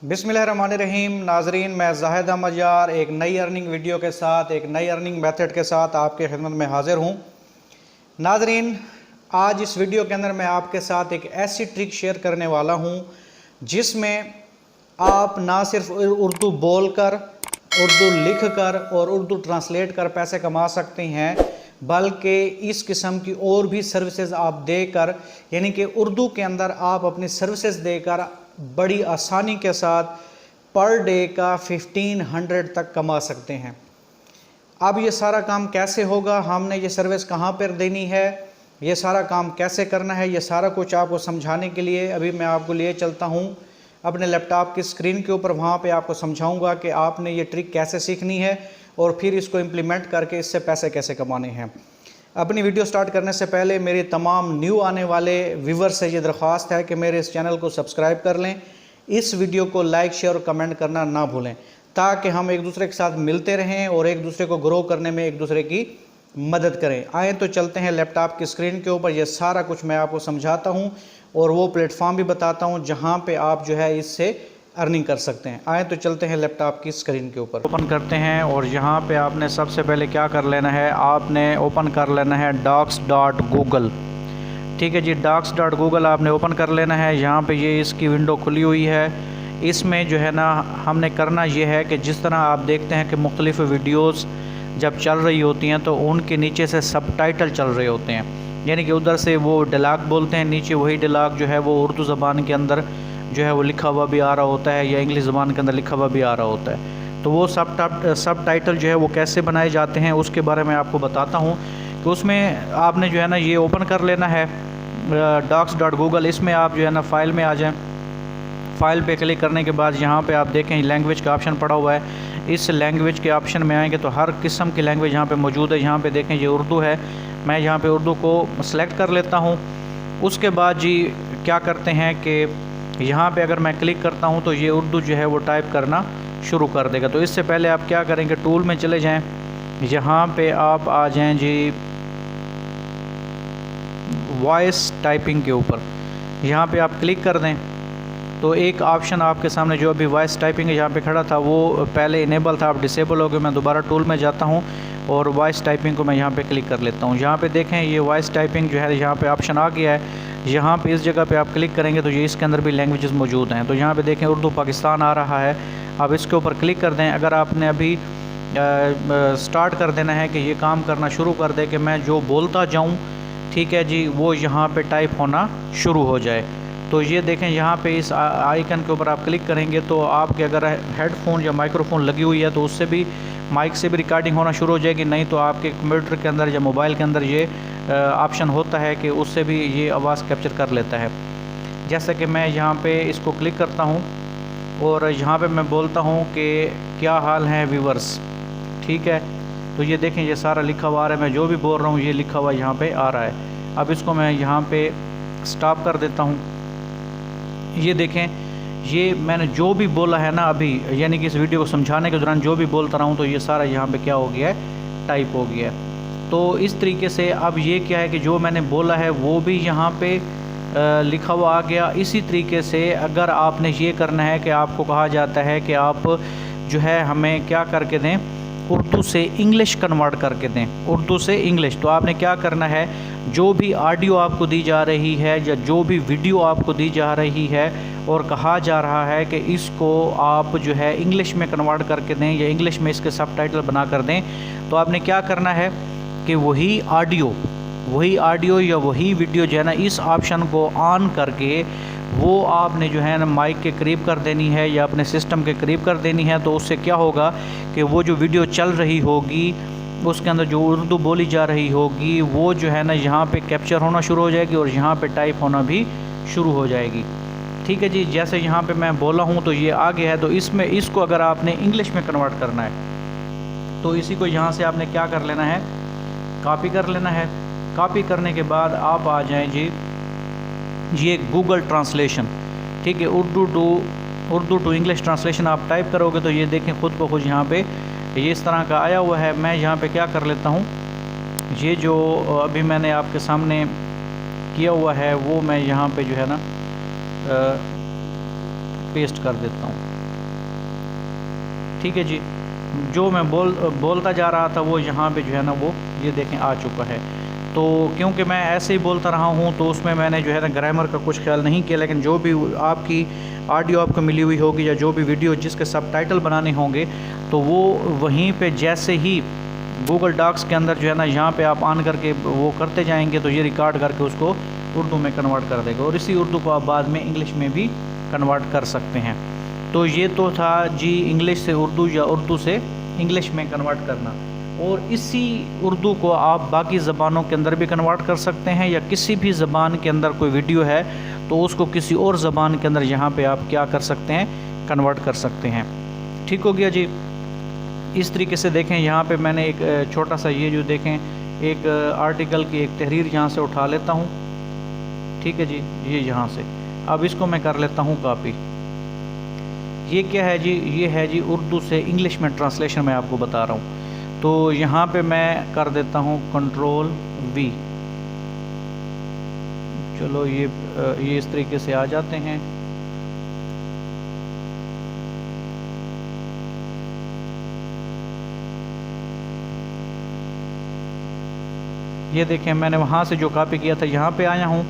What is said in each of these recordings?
बिस्मिल्लाहिर्रहमानिर्रहीम। नाजरीन, मैं जाहिद अहमद यार एक नई अर्निंग वीडियो के साथ, एक नई अर्निंग मेथड के साथ आपके खिदमत में हाजिर हूँ। नाजरीन, आज इस वीडियो के अंदर मैं आपके साथ एक ऐसी ट्रिक शेयर करने वाला हूँ जिसमें आप ना सिर्फ उर्दू बोलकर, उर्दू लिखकर और उर्दू ट्रांसलेट कर पैसे कमा सकते हैं, बल्कि इस किस्म की और भी सर्विसेज आप देकर, यानी कि उर्दू के अंदर आप अपनी सर्विसेज देकर बड़ी आसानी के साथ पर डे का 1500 तक कमा सकते हैं। अब ये सारा काम कैसे होगा, हमने ये सर्विस कहाँ पर देनी है, ये सारा काम कैसे करना है, ये सारा कुछ आपको समझाने के लिए अभी मैं आपको लिए चलता हूँ अपने लैपटॉप की स्क्रीन के ऊपर। वहाँ पे आपको समझाऊंगा कि आपने ये ट्रिक कैसे सीखनी है और फिर इसको इम्प्लीमेंट करके इससे पैसे कैसे कमाने हैं। अपनी वीडियो स्टार्ट करने से पहले मेरी तमाम न्यू आने वाले व्यूवर से ये दरख्वास्त है कि मेरे इस चैनल को सब्सक्राइब कर लें, इस वीडियो को लाइक, शेयर और कमेंट करना ना भूलें, ताकि हम एक दूसरे के साथ मिलते रहें और एक दूसरे को ग्रो करने में एक दूसरे की मदद करें। आए तो चलते हैं लैपटॉप की स्क्रीन के ऊपर। ये सारा कुछ मैं आपको समझाता हूँ और वो प्लेटफॉर्म भी बताता हूँ जहाँ पे आप जो है इससे अर्निंग कर सकते हैं। आए तो चलते हैं लैपटॉप की स्क्रीन के ऊपर। ओपन करते हैं और यहाँ पे आपने सबसे पहले क्या कर लेना है, आपने ओपन कर लेना है docs.google। ठीक है जी, docs.google आपने ओपन कर लेना है। यहाँ पे ये इसकी विंडो खुली हुई है। इसमें जो है ना हमने करना ये है कि जिस तरह आप देखते हैं कि मुख्तलिफ़ वीडियोज़ जब चल रही होती हैं तो उनके नीचे से सबटाइटल चल रहे होते हैं, यानी कि उधर से वो डायलॉग बोलते हैं, नीचे वही डायलॉग जो है वो उर्दू ज़बान के अंदर जो है वो लिखा हुआ भी आ रहा होता है या इंग्लिश ज़बान के अंदर लिखा हुआ भी आ रहा होता है। तो वो सब टाइटल जो है वो कैसे बनाए जाते हैं उसके बारे में आपको बताता हूँ। तो उसमें आपने जो है ना ये ओपन कर लेना है docs.google। इसमें आप जो है ना फ़ाइल में आ जाएं। फ़ाइल पे क्लिक करने के बाद यहाँ पे आप देखें लैंग्वेज का ऑप्शन पड़ा हुआ है। इस लैंग्वेज के ऑप्शन में आएंगे तो हर किस्म की लैंग्वेज यहाँ पे मौजूद है। यहाँ पे देखें ये उर्दू है, मैं यहाँ पे उर्दू को सेलेक्ट कर लेता हूँ। उसके बाद जी क्या करते हैं कि यहाँ पे अगर मैं क्लिक करता हूँ तो ये उर्दू जो है वो टाइप करना शुरू कर देगा। तो इससे पहले आप क्या करेंगे, टूल में चले जाएँ, यहाँ पे आप आ जाएँ जी वॉइस टाइपिंग के ऊपर। यहाँ पे आप क्लिक कर दें तो एक ऑप्शन आपके सामने जो अभी वॉइस टाइपिंग यहाँ पे खड़ा था वो पहले इनेबल था, अब डिसेबल हो गया। मैं दोबारा टूल में जाता हूँ और वॉइस टाइपिंग को मैं यहाँ पे क्लिक कर लेता हूँ। यहाँ पे देखें ये वॉइस टाइपिंग जो है यहाँ पे ऑप्शन आ गया है। यहाँ पे इस जगह पे आप क्लिक करेंगे तो ये इसके अंदर भी लैंग्वेजेस मौजूद हैं। तो यहाँ पे देखें उर्दू पाकिस्तान आ रहा है, अब इसके ऊपर क्लिक कर दें। अगर आपने अभी स्टार्ट कर देना है कि ये काम करना शुरू कर दे कि मैं जो बोलता जाऊँ, ठीक है जी, वो यहाँ पे टाइप होना शुरू हो जाए। तो ये देखें यहाँ पे इस आइकन के ऊपर आप क्लिक करेंगे तो आपके अगर हेडफोन या माइक्रोफोन लगी हुई है तो उससे भी, माइक से भी रिकॉर्डिंग होना शुरू हो जाएगी। नहीं तो आपके कंप्यूटर के अंदर या मोबाइल के अंदर ये ऑप्शन होता है कि उससे भी ये आवाज़ कैप्चर कर लेता है। जैसे कि मैं यहाँ पे इसको क्लिक करता हूँ और यहाँ पे मैं बोलता हूँ कि क्या हाल है व्यूवर्स, ठीक है। तो ये देखें ये सारा लिखा हुआ आ रहा है, मैं जो भी बोल रहा हूँ ये लिखा हुआ यहाँ पे आ रहा है। अब इसको मैं यहाँ पे स्टॉप कर देता हूँ। ये देखें ये मैंने जो भी बोला है ना अभी, यानी कि इस वीडियो को समझाने के दौरान जो भी बोलता रहा हूँ तो ये सारा यहाँ पे क्या हो गया है, टाइप हो गया है। तो इस तरीके से अब ये क्या है कि जो मैंने बोला है वो भी यहाँ पे लिखा हुआ आ गया। इसी तरीके से अगर आपने ये करना है कि आपको कहा जाता है कि आप जो है हमें क्या करके दें, उर्दू से इंग्लिश कन्वर्ट करके दें, उर्दू से इंग्लिश। तो आपने क्या करना है, जो भी ऑडियो आपको दी जा रही है या जो भी वीडियो आपको दी जा रही है और कहा जा रहा है कि इसको आप जो है इंग्लिश में कन्वर्ट करके दें या इंग्लिश में इसके सबटाइटल बना कर दें, तो आपने क्या करना है कि वही ऑडियो या वही वीडियो जो है ना इस ऑप्शन को ऑन करके वो आपने जो है ना माइक के करीब कर देनी है या अपने सिस्टम के करीब कर देनी है। तो उससे क्या होगा कि वो जो वीडियो चल रही होगी उसके अंदर जो उर्दू बोली जा रही होगी वो जो है ना यहाँ पे कैप्चर होना शुरू हो जाएगी और यहाँ पे टाइप होना भी शुरू हो जाएगी। ठीक है जी, जैसे यहाँ पे मैं बोला हूँ तो ये आ गया है। तो इसमें इसको अगर आपने इंग्लिश में कन्वर्ट करना है तो इसी को यहाँ से आपने क्या कर लेना है, कॉपी कर लेना है। कॉपी करने के बाद आप आ जाएँ जी ये गूगल ट्रांसलेशन, ठीक है, उर्दू टू इंग्लिश ट्रांसलेशन आप टाइप करोगे तो ये देखें खुद ब खुद यहाँ पे ये इस तरह का आया हुआ है। मैं यहाँ पे क्या कर लेता हूँ, ये जो अभी मैंने आपके सामने किया हुआ है वो मैं यहाँ पे जो है ना पेस्ट कर देता हूँ। ठीक है जी, जो मैं बोलता जा रहा था वो यहाँ पे जो है ना वो ये देखें आ चुका है। तो क्योंकि मैं ऐसे ही बोलता रहा हूँ तो उसमें मैंने जो है ना ग्रामर का कुछ ख्याल नहीं किया, लेकिन जो भी आपकी ऑडियो आपको मिली हुई होगी या जो भी वीडियो जिसके सबटाइटल बनाने होंगे तो वो वहीं पे जैसे ही गूगल डॉक्स के अंदर जो है ना यहाँ पे आप ऑन करके वो करते जाएंगे तो ये रिकॉर्ड करके उसको उर्दू में कन्वर्ट कर देगा और इसी उर्दू को आप बाद में इंग्लिश में भी कन्वर्ट कर सकते हैं। तो ये तो था जी इंग्लिश से उर्दू या उर्दू से इंग्लिश में कन्वर्ट करना, और इसी उर्दू को आप बाकी ज़बानों के अंदर भी कन्वर्ट कर सकते हैं, या किसी भी ज़बान के अंदर कोई वीडियो है तो उसको किसी और ज़बान के अंदर यहाँ पे आप क्या कर सकते हैं, कन्वर्ट कर सकते हैं। ठीक हो गया जी। इस तरीके से देखें यहाँ पे मैंने एक छोटा सा ये जो देखें एक आर्टिकल की एक तहरीर यहाँ से उठा लेता हूँ। ठीक है जी, ये यहाँ से अब इसको मैं कर लेता हूँ कॉपी। ये क्या है जी, ये है जी उर्दू से इंग्लिश में ट्रांसलेशन मैं आपको बता रहा हूँ। तो यहाँ पे मैं कर देता हूँ कंट्रोल V। चलो ये इस तरीके से आ जाते हैं। ये देखें मैंने वहाँ से जो कॉपी किया था यहाँ पे आया हूँ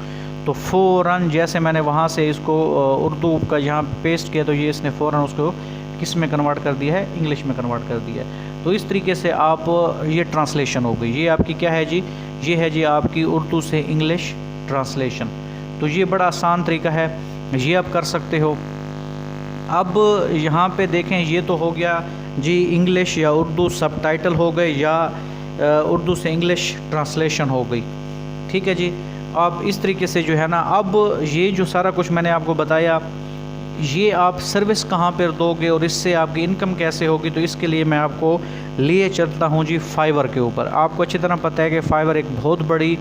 तो फ़ौरन जैसे मैंने वहाँ से इसको उर्दू का यहाँ पेस्ट किया तो ये इसने फ़ौरन उसको किस में कन्वर्ट कर दिया है, इंग्लिश में कन्वर्ट कर दिया है। तो इस तरीके से आप ये ट्रांसलेशन हो गई। ये आपकी क्या है जी, ये है जी आपकी उर्दू से इंग्लिश ट्रांसलेशन। तो ये बड़ा आसान तरीका है, ये आप कर सकते हो। अब यहाँ पे देखें ये तो हो गया जी इंग्लिश या उर्दू सबटाइटल हो गए या उर्दू से इंग्लिश ट्रांसलेशन हो गई। ठीक है जी। अब इस तरीके से जो है ना, अब ये जो सारा कुछ मैंने आपको बताया ये आप सर्विस कहाँ पर दोगे और इससे आपकी इनकम कैसे होगी, तो इसके लिए मैं आपको लिए चलता हूँ जी फाइवर के ऊपर। आपको अच्छी तरह पता है कि फाइवर एक बहुत बड़ी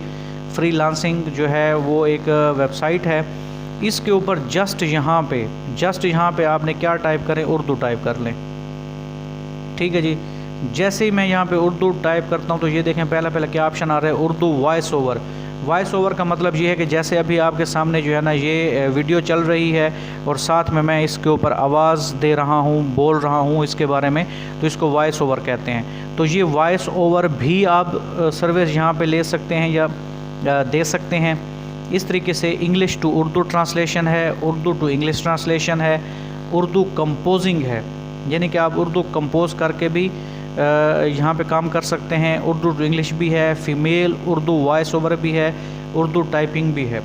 फ्रीलांसिंग जो है वो एक वेबसाइट है। इसके ऊपर जस्ट यहाँ पे आपने क्या टाइप करें, उर्दू टाइप कर लें। ठीक है जी। जैसे ही मैं यहाँ पे उर्दू टाइप करता हूँ तो ये देखें पहला क्या ऑप्शन आ रहा है, Urdu voice over. Voice over का मतलब ये है कि जैसे अभी आपके सामने जो है ना ये वीडियो चल रही है और साथ में मैं इसके ऊपर आवाज़ दे रहा हूँ, बोल रहा हूँ इसके बारे में, तो इसको वॉइस ओवर कहते हैं। तो ये वॉइस ओवर भी आप सर्विस यहाँ पे ले सकते हैं या दे सकते हैं। इस तरीके से इंग्लिश टू उर्दू ट्रांसलेशन है, उर्दू टू इंग्लिश ट्रांसलेशन है, उर्दू कंपोजिंग है, यानी कि आप उर्दू कंपोज करके भी यहाँ पे काम कर सकते हैं। उर्दू टू इंग्लिश भी है, फ़ीमेल उर्दू वॉइस ओवर भी है, उर्दू टाइपिंग भी है।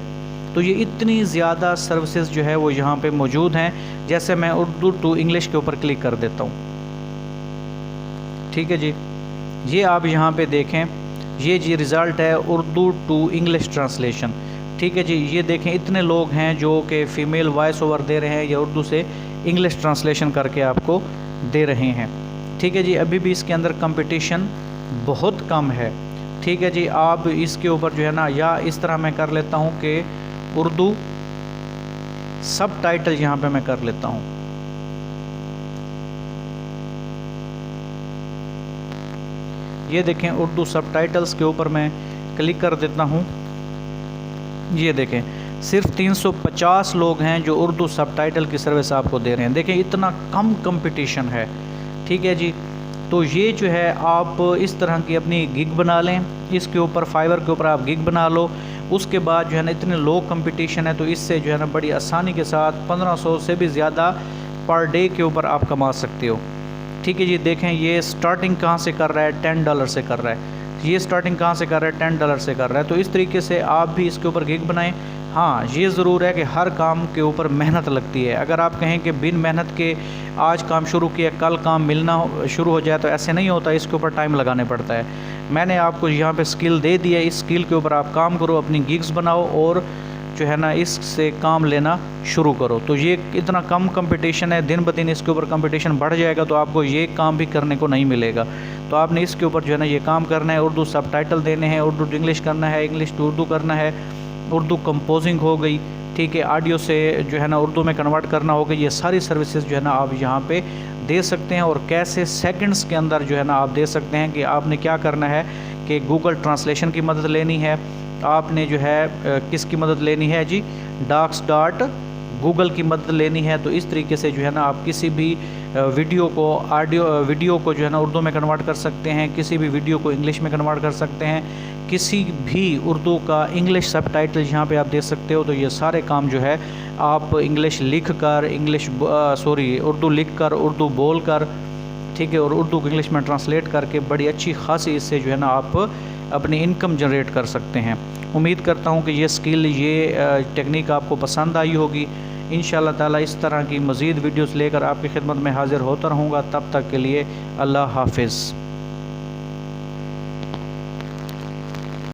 तो ये इतनी ज़्यादा सर्विसेज जो है वो यहाँ पे मौजूद हैं। जैसे मैं उर्दू टू इंग्लिश के ऊपर क्लिक कर देता हूँ। ठीक है जी, ये आप यहाँ पे देखें, ये जी रिज़ल्ट है उर्दू टू इंग्लिश ट्रांसलेशन। ठीक है जी, ये देखें इतने लोग हैं जो कि फ़ीमेल वॉइस ओवर दे रहे हैं या उर्दू से इंग्लिश ट्रांसलेशन करके आपको दे रहे हैं। ठीक है जी, अभी भी इसके अंदर कंपटीशन बहुत कम है। ठीक है जी, आप इसके ऊपर जो है ना, या इस तरह मैं कर लेता हूँ कि उर्दू सबटाइटल यहाँ पे मैं कर लेता हूँ। ये देखें उर्दू सबटाइटल्स के ऊपर मैं क्लिक कर देता हूँ। ये देखें सिर्फ 350 लोग हैं जो उर्दू सबटाइटल की सर्विस आपको दे रहे हैं। देखें इतना कम कंपटीशन है। ठीक है जी, तो ये जो है आप इस तरह की अपनी गिग बना लें, इसके ऊपर फाइवर के ऊपर आप गिग बना लो। उसके बाद जो है ना इतने लो कंपटीशन है तो इससे जो है ना बड़ी आसानी के साथ 1500 से भी ज़्यादा पर डे के ऊपर आप कमा सकते हो। ठीक है जी, देखें ये स्टार्टिंग कहाँ से कर रहा है, $10 से कर रहा है। ये स्टार्टिंग कहाँ से कर रहा है, $10 से कर रहा है। तो इस तरीके से आप भी इसके ऊपर गिग बनाएं। हाँ, ये ज़रूर है कि हर काम के ऊपर मेहनत लगती है। अगर आप कहें कि बिन मेहनत के आज काम शुरू किया कल काम मिलना शुरू हो जाए तो ऐसे नहीं होता, इसके ऊपर टाइम लगाने पड़ता है। मैंने आपको यहाँ पे स्किल दे दी है, इस स्किल के ऊपर आप काम करो, अपनी गिग्स बनाओ और जो है ना इससे काम लेना शुरू करो। तो ये इतना कम कंपटीशन है, दिन ब दिन इसके ऊपर कंपटीशन बढ़ जाएगा तो आपको ये काम भी करने को नहीं मिलेगा। तो आपने इसके ऊपर जो है ना ये काम करना है, उर्दू सबटाइटल देने हैं, उर्दू टू इंग्लिश करना है, इंग्लिश टू उर्दू करना है, उर्दू कंपोजिंग हो गई। ठीक है, ऑडियो से जो है ना उर्दू में कन्वर्ट करना होगा। ये सारी सर्विसेज जो है ना आप यहाँ पे दे सकते हैं और कैसे सेकंड्स के अंदर जो है ना आप दे सकते हैं। कि आपने क्या करना है कि गूगल ट्रांसलेशन की मदद लेनी है, आपने जो है किसकी मदद लेनी है जी, docs.go गूगल की मदद लेनी है तो इस तरीके से जो है ना आप किसी भी वीडियो को जो है ना उर्दू में कन्वर्ट कर सकते हैं, किसी भी वीडियो को इंग्लिश में कन्वर्ट कर सकते हैं, किसी भी उर्दू का इंग्लिश सबटाइटल यहाँ पे आप देख सकते हो। तो ये सारे काम जो है आप इंग्लिश लिख कर उर्दू लिख कर, उर्दू बोल कर, ठीक है, और उर्दू को इंग्लिश में ट्रांसलेट करके बड़ी अच्छी खासी इससे जो है ना आप अपनी इनकम जनरेट कर सकते हैं। उम्मीद करता हूँ कि ये स्किल, ये टेक्निक आपको पसंद आई होगी। इंशाअल्लाह ताला इस तरह की मज़ीद वीडियोस लेकर आपकी खिदमत में हाज़िर होता रहूँगा। तब तक के लिए अल्लाह हाफिज़।